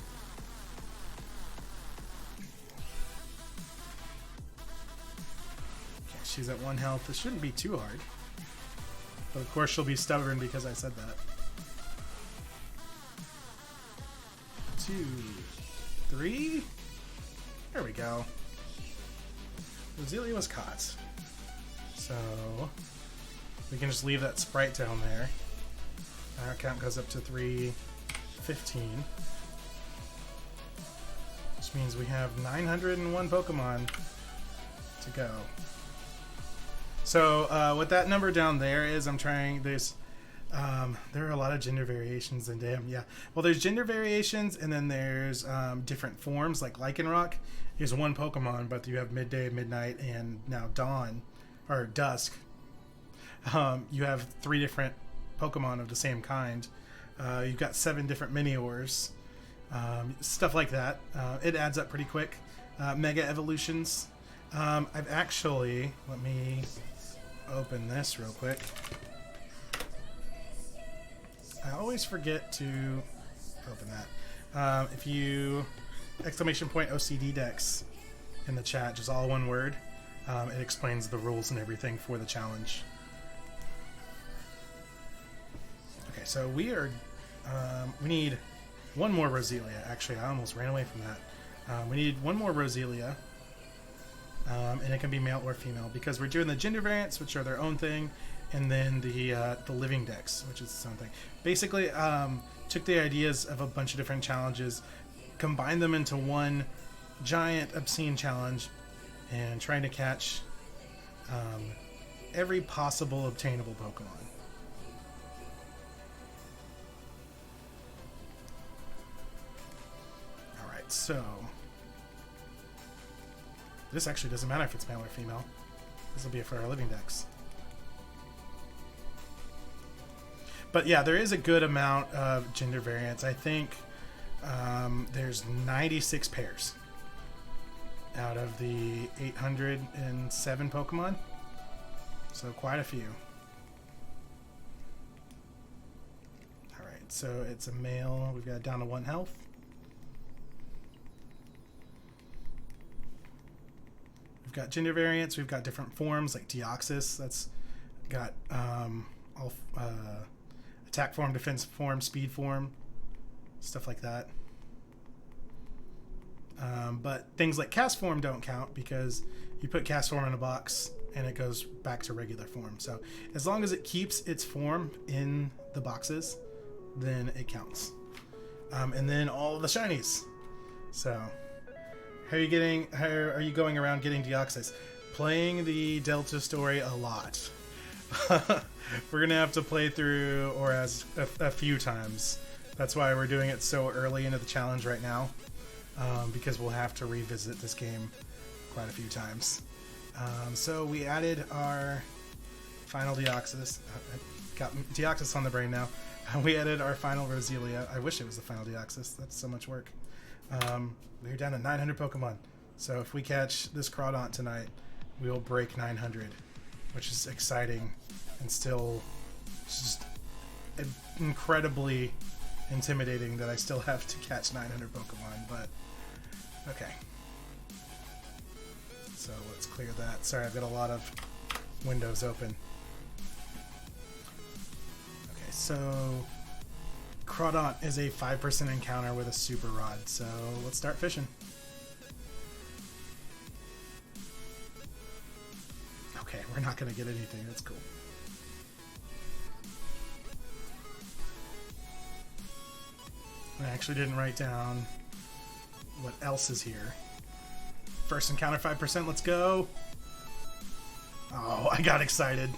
Speaker 1: she's at 1 health. This shouldn't be too hard. But of course she'll be stubborn because I said that. 2, 3. There we go. Roselia was caught. So we can just leave that sprite down there. Our count goes up to 315. Which means we have 901 Pokemon to go. So what that number down there is, I'm trying this. There are a lot of gender variations, and damn, yeah. Well, there's gender variations, and then there's different forms. Like Lycanroc is 1 Pokemon, but you have midday, midnight, and now dawn, or dusk. You have 3 different Pokemon of the same kind. You've got 7 different Miniors, stuff like that. It adds up pretty quick. Mega evolutions. I've actually, let me open this real quick. I always forget to open that. If you !OCD Dex in the chat, just all one word, it explains the rules and everything for the challenge. Okay, so we need 1 more Roselia. Actually, I almost ran away from that. We need 1 more Roselia. And it can be male or female because we're doing the gender variants, which are their own thing, and then the living dex, which is its own thing. Basically, took the ideas of a bunch of different challenges, combined them into one giant obscene challenge, and trying to catch every possible obtainable Pokemon. All right, so. This actually doesn't matter if it's male or female. This will be for our living dex. But yeah, there is a good amount of gender variance. I think there's 96 pairs out of the 807 Pokemon. So quite a few. Alright, so it's a male. We've got it down to 1 health. We've got gender variants. We've got different forms like Deoxys. That's got all attack form, defense form, speed form, stuff like that. But things like cast form don't count because you put cast form in a box and it goes back to regular form. So as long as it keeps its form in the boxes, then it counts. And then all the shinies. So. How are you going around getting Deoxys? Playing the Delta story a lot. We're gonna have to play through Oraz a few times. That's why we're doing it so early into the challenge right now, because we'll have to revisit this game quite a few times. So we added our final Deoxys. Got Deoxys on the brain now. We added our final Roselia. I wish it was the final Deoxys. That's so much work. We're down to 900 Pokemon. So if we catch this Crawdaunt tonight, we will break 900, which is exciting and still just incredibly intimidating that I still have to catch 900 Pokemon, but okay. So let's clear that. Sorry, I've got a lot of windows open. Okay, so Crawdaunt is a 5% encounter with a Super Rod, so let's start fishing. Okay, we're not going to get anything. That's cool. I actually didn't write down what else is here. First encounter 5%, let's go. Oh, I got excited.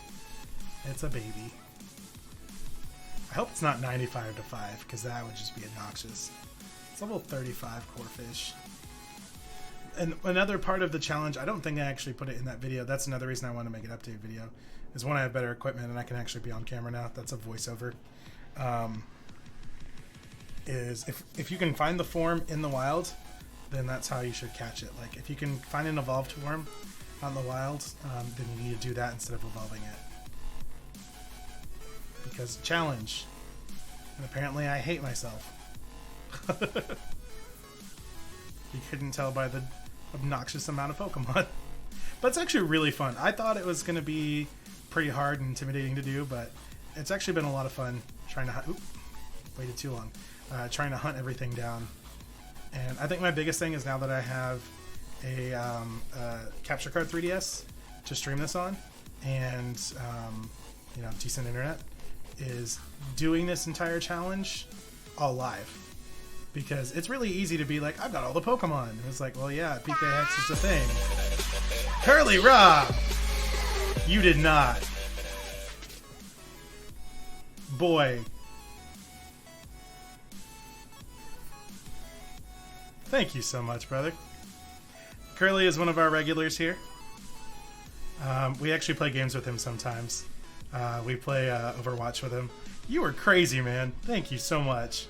Speaker 1: It's a baby. I hope it's not 95 to 5, because that would just be obnoxious. It's level 35 core fish. And another part of the challenge, I don't think I actually put it in that video. That's another reason I want to make an update video. Is when I have better equipment and I can actually be on camera now. That's a voiceover. Is if you can find the form in the wild, then that's how you should catch it. Like if you can find an evolved form on the wild, then you need to do that instead of evolving it. Because challenge. And apparently I hate myself. You couldn't tell by the obnoxious amount of Pokemon. But it's actually really fun. I thought it was going to be pretty hard and intimidating to do, but it's actually been a lot of fun trying to hunt. Oop, waited too long. Trying to hunt everything down. And I think my biggest thing is now that I have a capture card 3DS to stream this on, and you know, decent internet, is doing this entire challenge all live. Because it's really easy to be like, I've got all the Pokemon. And it's like, well, yeah, PKX is the thing. Curly Rob! You did not. Boy. Thank you so much, brother. Curly is one of our regulars here. We actually play games with him sometimes. We play Overwatch with him. You were crazy, man. Thank you so much.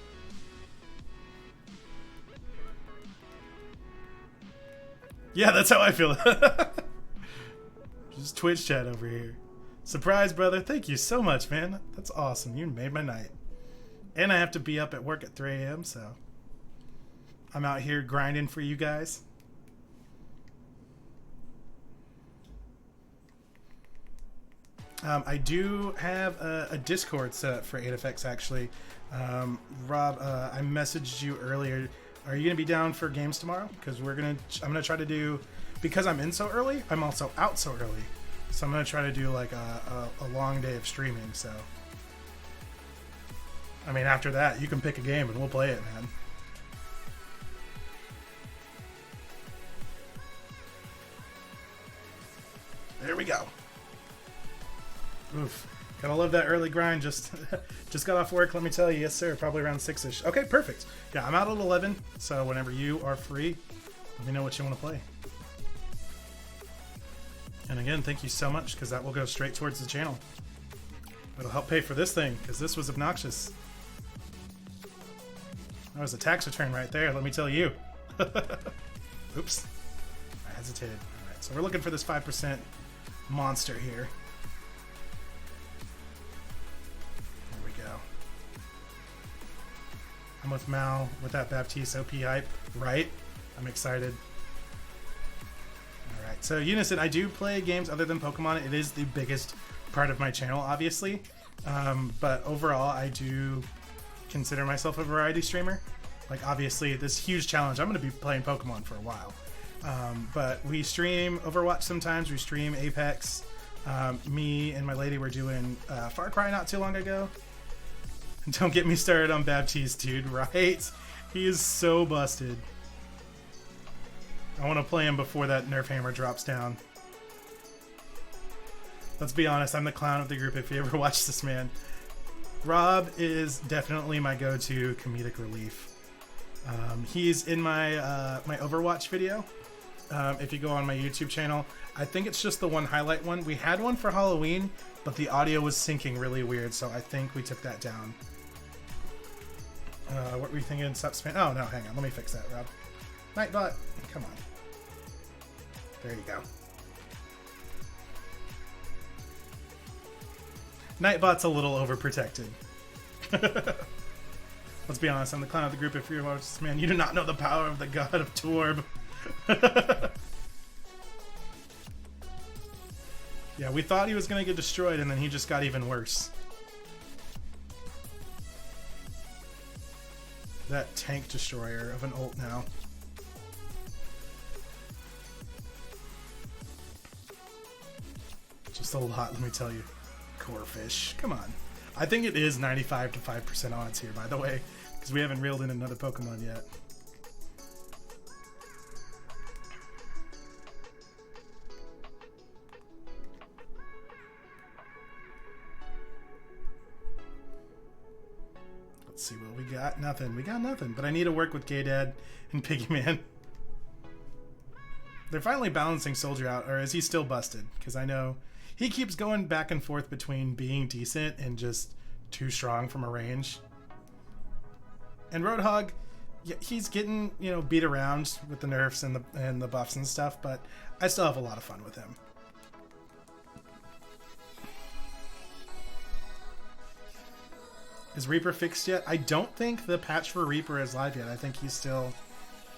Speaker 1: Yeah, that's how I feel. Just Twitch chat over here. Surprise, brother. Thank you so much, man. That's awesome. You made my night. And I have to be up at work at 3 a.m., so I'm out here grinding for you guys. I do have a Discord set up for Aedifex, actually. Rob, I messaged you earlier. Are you gonna be down for games tomorrow? Because I'm gonna try to do, because I'm in so early, I'm also out so early. So I'm gonna try to do like a long day of streaming. So, I mean, after that, you can pick a game and we'll play it, man. There we go. Oof. Gotta love that early grind. Just got off work, let me tell you. Yes, sir. Probably around 6-ish. Okay, perfect. Yeah, I'm out at 11, so whenever you are free, let me know what you want to play. And again, thank you so much, because that will go straight towards the channel. It'll help pay for this thing, because this was obnoxious. That was a tax return right there, let me tell you. Oops. I hesitated. Alright, so we're looking for this 5% monster here. I'm with Mal with that Baptiste OP hype, right? I'm excited. Alright, so Unison, I do play games other than Pokemon. It is the biggest part of my channel, obviously. But overall, I do consider myself a variety streamer. Like, obviously, this huge challenge, I'm going to be playing Pokemon for a while. But we stream Overwatch sometimes, we stream Apex. Me and my lady were doing Far Cry not too long ago. Don't get me started on Baptiste, dude, right? He is so busted. I want to play him before that Nerf hammer drops down. Let's be honest, I'm the clown of the group if you ever watch this man. Rob is definitely my go-to comedic relief. He's in my my Overwatch video. If you go on my YouTube channel, I think it's just the one highlight one. We had one for Halloween, but the audio was syncing really weird, so I think we took that down. What were you thinking? Stop spam. Oh, no, hang on. Let me fix that, Rob. Nightbot, come on. There you go. Nightbot's a little overprotected. Let's be honest, I'm the clown of the group. If you're watching this, man, you do not know the power of the god of Torb. Yeah, we thought he was going to get destroyed, and then he just got even worse. That tank destroyer of an ult now. Just a lot, let me tell you. Core fish, come on. I think it is 95 to 5% odds here, by the way, because we haven't reeled in another Pokemon yet. Let's see what we got. Nothing. We got nothing. But I need to work with Gay Dad and Piggy Man. They're finally balancing Soldier out, or is he still busted? Because I know he keeps going back and forth between being decent and just too strong from a range. And Roadhog, yeah, he's getting, you know, beat around with the nerfs and the buffs and stuff, but I still have a lot of fun with him. Is Reaper fixed yet? I don't think the patch for Reaper is live yet. I think he still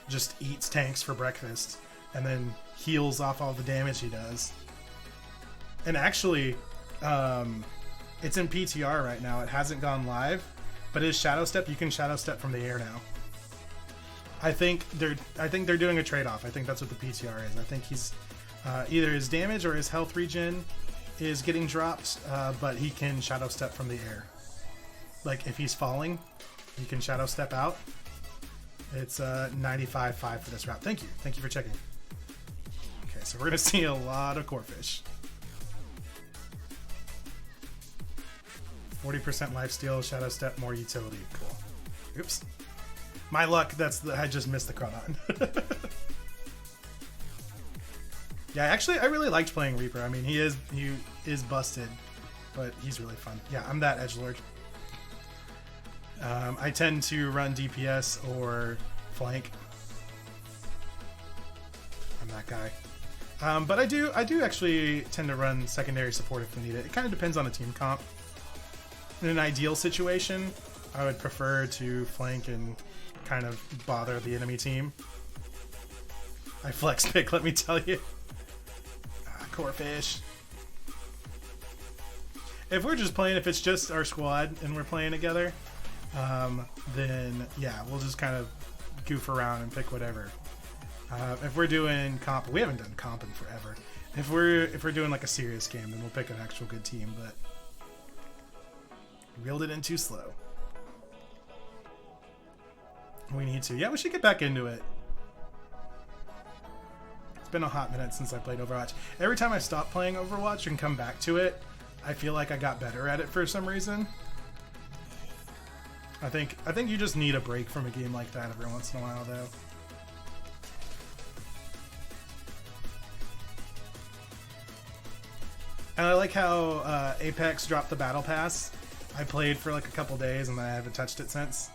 Speaker 1: just eats tanks for breakfast and then heals off all the damage he does. And actually, it's in PTR right now. It hasn't gone live, but his Shadow Step, you can Shadow Step from the air now. I think they're doing a trade-off. I think that's what the PTR is. I think he's either his damage or his health regen is getting dropped, but he can Shadow Step from the air. Like, if he's falling, he can Shadow Step out. It's 95.5 for this route. Thank you. Thank you for checking. Okay, so we're going to see a lot of Corefish. 40% lifesteal, Shadow Step, more utility. Cool. Oops. My luck, I just missed the Crawdon. Yeah, actually, I really liked playing Reaper. I mean, he is busted, but he's really fun. Yeah, I'm that edgelord. I tend to run DPS or flank. I'm that guy. But I do actually tend to run secondary support if we need it. It kind of depends on the team comp. In an ideal situation, I would prefer to flank and kind of bother the enemy team. I flex pick, let me tell you. Corefish. If we're just playing, if it's just our squad and we're playing together, then yeah, we'll just kind of goof around and pick whatever. If we're doing comp, we haven't done comp in forever. If we're doing like a serious game, then we'll pick an actual good team. But reeled it in too slow. We need to. Yeah, we should get back into it. It's been a hot minute since I played Overwatch. Every time I stop playing Overwatch and come back to it, I feel like I got better at it for some reason. I think you just need a break from a game like that every once in a while, though. And I like how Apex dropped the Battle Pass. I played for like a couple days and I haven't touched it since.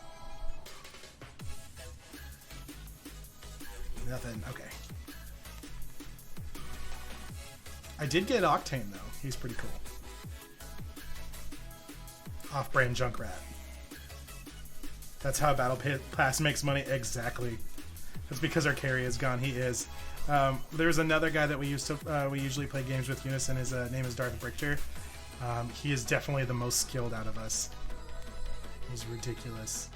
Speaker 1: Nothing. Okay. I did get Octane, though. He's pretty cool. Off-brand Junkrat. That's how Battle Pass makes money. Exactly. That's because our carry is gone. He is. There's another guy that we usually play games with. Unison. His name is Darth Brichter. He is definitely the most skilled out of us. He's ridiculous.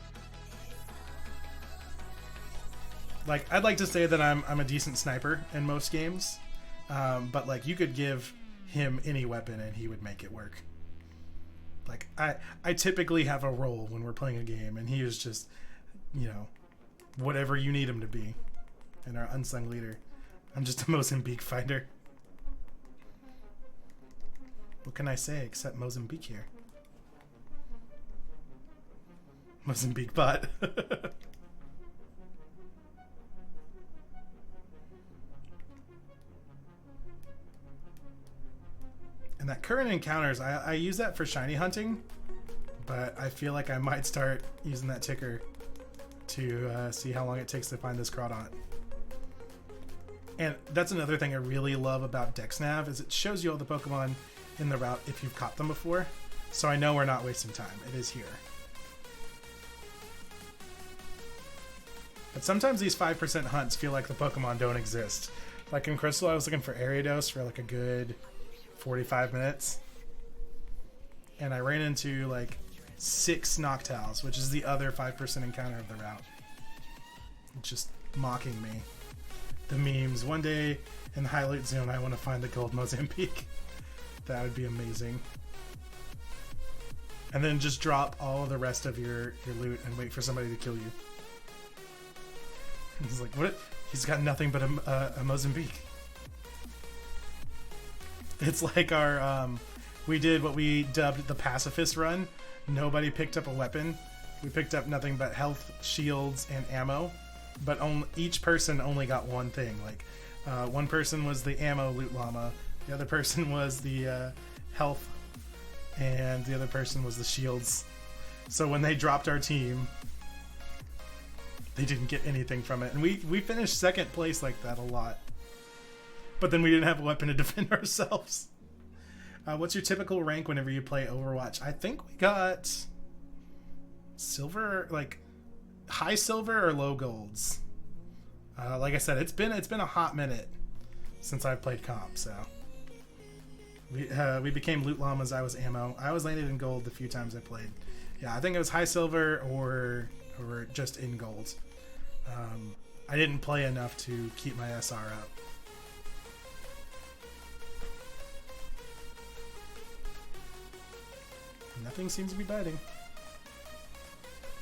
Speaker 1: Like, I'd like to say that I'm a decent sniper in most games, but like you could give him any weapon and he would make it work. Like I typically have a role when we're playing a game, and he is just, you know, whatever you need him to be. And our unsung leader, I'm just a Mozambique fighter. What can I say except Mozambique here? Mozambique bot. And that current encounters, I use that for shiny hunting, but I feel like I might start using that ticker to see how long it takes to find this Crawdon. And that's another thing I really love about DexNav, is it shows you all the Pokemon in the route if you've caught them before, so I know we're not wasting time. It is here. But sometimes these 5% hunts feel like the Pokemon don't exist. Like in Crystal, I was looking for Ariados for like a good 45 minutes, and I ran into like 6 Noctowls, which is the other 5% encounter of the route. It's just mocking me. The memes. One day in the highlight zone, I want to find the gold Mozambique. That would be amazing. And then just drop all the rest of your loot and wait for somebody to kill you. He's like, what? He's got nothing but a Mozambique. It's like our, we did what we dubbed the pacifist run. Nobody picked up a weapon We picked up nothing but health, shields, and ammo, but each person only got one thing. Like, one person was the ammo loot llama, the other person was the health, and the other person was the shields. So when they dropped our team, they didn't get anything from it. And we finished second place like that a lot. But then we didn't have a weapon to defend ourselves. What's your typical rank whenever you play Overwatch? I think we got silver, like high silver or low golds. Like I said, it's been a hot minute since I've played comp, so we became loot llamas. I was ammo. I was landed in gold the few times I played. Yeah, I think it was high silver or just in gold. I didn't play enough to keep my SR up. Nothing seems to be biting.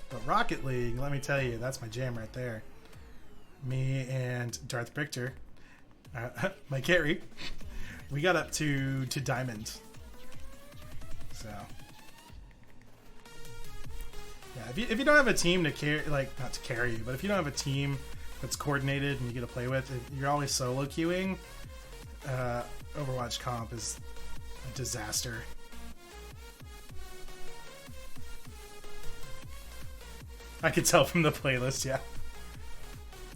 Speaker 1: But Rocket League, let me tell you, that's my jam right there. Me and Darth Victor, my carry, we got up to Diamond. So, yeah, if you don't have a team to carry, like, not to carry you, but if you don't have a team that's coordinated and you get to play with, if you're always solo queuing, Overwatch comp is a disaster. I could tell from the playlist, yeah.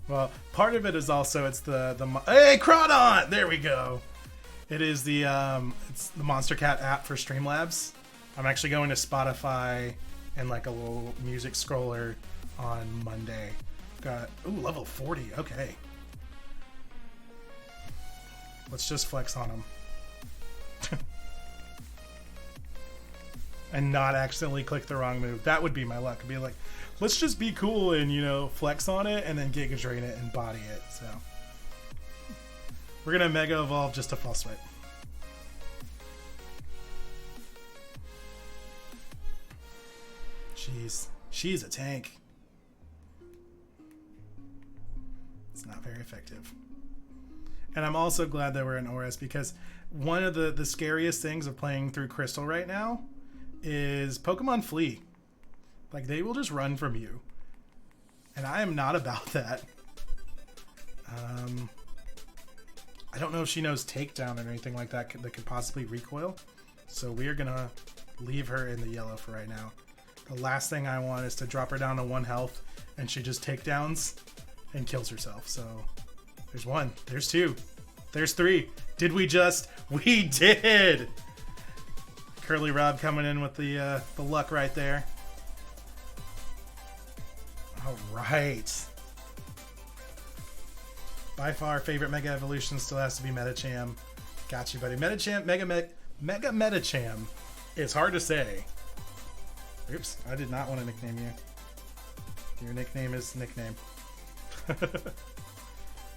Speaker 1: Well, part of it is also it's the hey, Crawdon! There we go. It is the it's the Monster Cat app for Streamlabs. I'm actually going to Spotify and like a little music scroller on Monday. Got level 40. Okay. Let's just flex on him. And not accidentally click the wrong move. That would be my luck. It'd be like, let's just be cool and, you know, flex on it and then Giga Drain it and body it. So we're gonna Mega Evolve just to false swipe. Jeez, she's a tank. It's not very effective. And I'm also glad that we're in Oris, because one of the scariest things of playing through Crystal right now is Pokemon flee. Like, they will just run from you. And I am not about that. I don't know if she knows takedown or anything like that that could possibly recoil. So we are going to leave her in the yellow for right now. The last thing I want is to drop her down to 1 health and she just takedowns and kills herself. So there's 1. There's 2. There's 3. Did we just? We did! Curly Rob coming in with the luck right there. All right. By far, favorite Mega Evolution still has to be Metacham. Got you, buddy. Metacham, Mega Metacham. It's hard to say. Oops, I did not want to nickname you. Your nickname is nickname.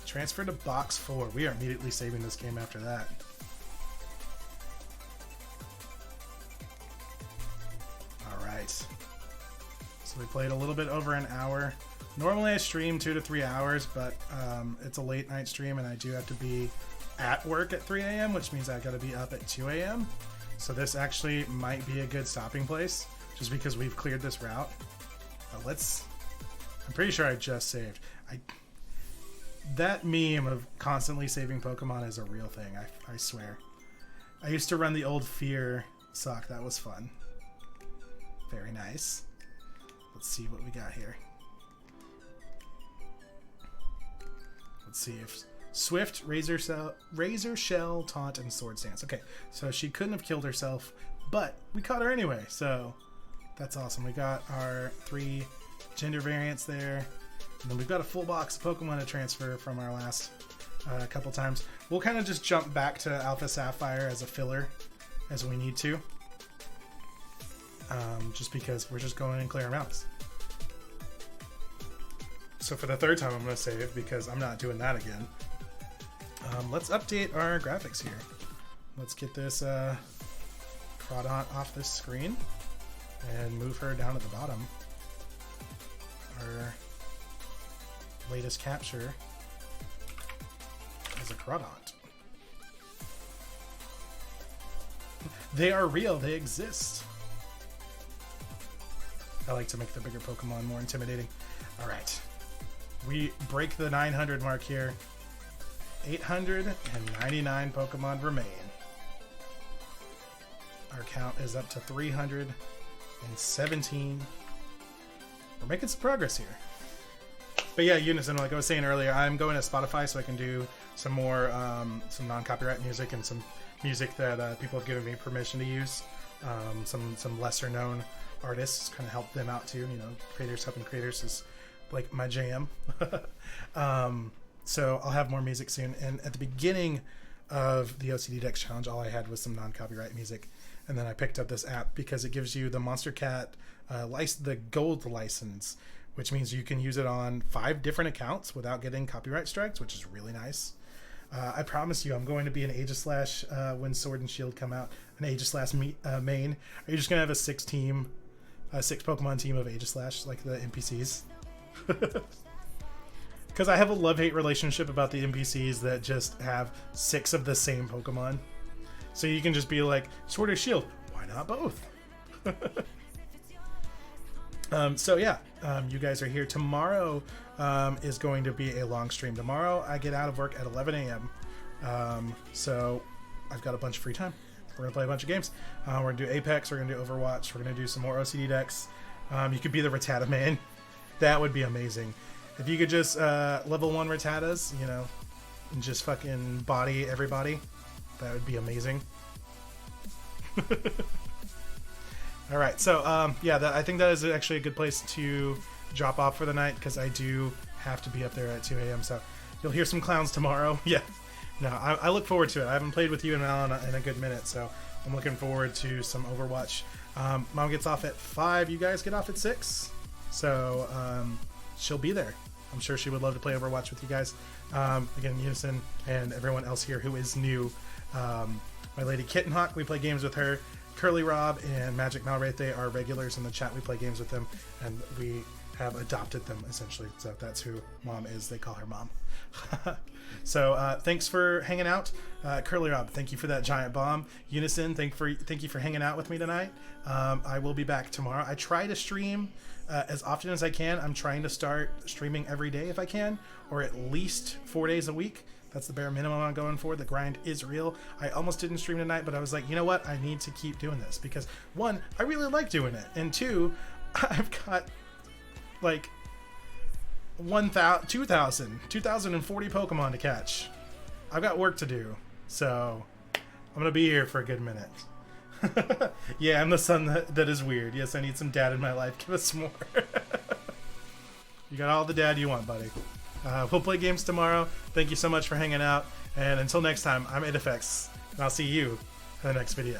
Speaker 1: Transfer to box 4. We are immediately saving this game after that. Alright. So we played a little bit over an hour. Normally I stream 2 to 3 hours, but it's a late night stream and I do have to be at work at 3 a.m., which means I gotta be up at 2 a.m. So this actually might be a good stopping place, just because we've cleared this route. But I'm pretty sure I just saved. That meme of constantly saving Pokemon is a real thing, I swear. I used to run the old Fear sock. That was fun. Very nice. Let's see what we got here. Let's see if Swift, Razor Shell, Taunt, and Sword Stance. Okay, so she couldn't have killed herself, but we caught her anyway, so that's awesome. We got our 3 gender variants there. And then we've got a full box of Pokemon to transfer from our last couple times. We'll kind of just jump back to Alpha Sapphire as a filler as we need to. Just because we're just going and clearing routes. So for the 3rd time I'm going to save because I'm not doing that again. Let's update our graphics here. Let's get this Crawdon off this screen and move her down at the bottom. Our latest capture is a Crawdon. They are real. They exist. I like to make the bigger Pokemon more intimidating. All right. We break the 900 mark here. 899 Pokemon remain. Our count is up to 317. We're making some progress here. But yeah, Unison, like I was saying earlier, I'm going to Spotify so I can do some more, some non-copyright music and some music that people have given me permission to use. Some lesser-known artists, kind of help them out too. You know, creators helping creators is like my jam. So I'll have more music soon. And at the beginning of the OCD Dex Challenge, all I had was some non-copyright music. And then I picked up this app because it gives you the Monster Cat, the gold license, which means you can use it on 5 different accounts without getting copyright strikes, which is really nice. I promise you, I'm going to be an Aegislash when Sword and Shield come out, an Aegislash main. Are you just going to have a 6 Pokemon team of Aegislash, like the NPCs? Because I have a love-hate relationship about the NPCs that just have 6 of the same Pokemon. So you can just be like, Sword or Shield, why not both? So yeah, you guys are here. Tomorrow is going to be a long stream. Tomorrow I get out of work at 11 a.m. So I've got a bunch of free time. We're going to play a bunch of games. We're going to do Apex, we're going to do Overwatch, we're going to do some more OCD decks. You could be the Rattata man. That would be amazing. If you could just level 1 Rattatas, you know, and just fucking body everybody, that would be amazing. All right, so yeah, I think that is actually a good place to drop off for the night because I do have to be up there at 2 a.m. So you'll hear some clowns tomorrow. Yeah, no, I look forward to it. I haven't played with you and Mal in a good minute, so I'm looking forward to some Overwatch. Mom gets off at 5. You guys get off at 6, so she'll be there. I'm sure she would love to play Overwatch with you guys. Again, Unison and everyone else here who is new. My lady Kittenhawk, we play games with her. Curly Rob and Magic Malwraith, they are regulars in the chat. We play games with them, and we have adopted them, essentially. So that's who Mom is. They call her Mom. So thanks for hanging out. Curly Rob, thank you for that giant bomb. Unison, thank you for hanging out with me tonight. I will be back tomorrow. I try to stream as often as I can. I'm trying to start streaming every day if I can, or at least 4 days a week. That's the bare minimum I'm going for. The grind is real. I almost didn't stream tonight, but I was like, you know what? I need to keep doing this because 1, I really like doing it, and 2, I've got like 2,040 Pokemon to catch. I've got work to do, so I'm gonna be here for a good minute. Yeah, I'm the son that is weird. Yes, I need some dad in my life. Give us more. You got all the dad you want, buddy. We'll play games tomorrow. Thank you so much for hanging out. And until next time, I'm Aedifex, and I'll see you in the next video.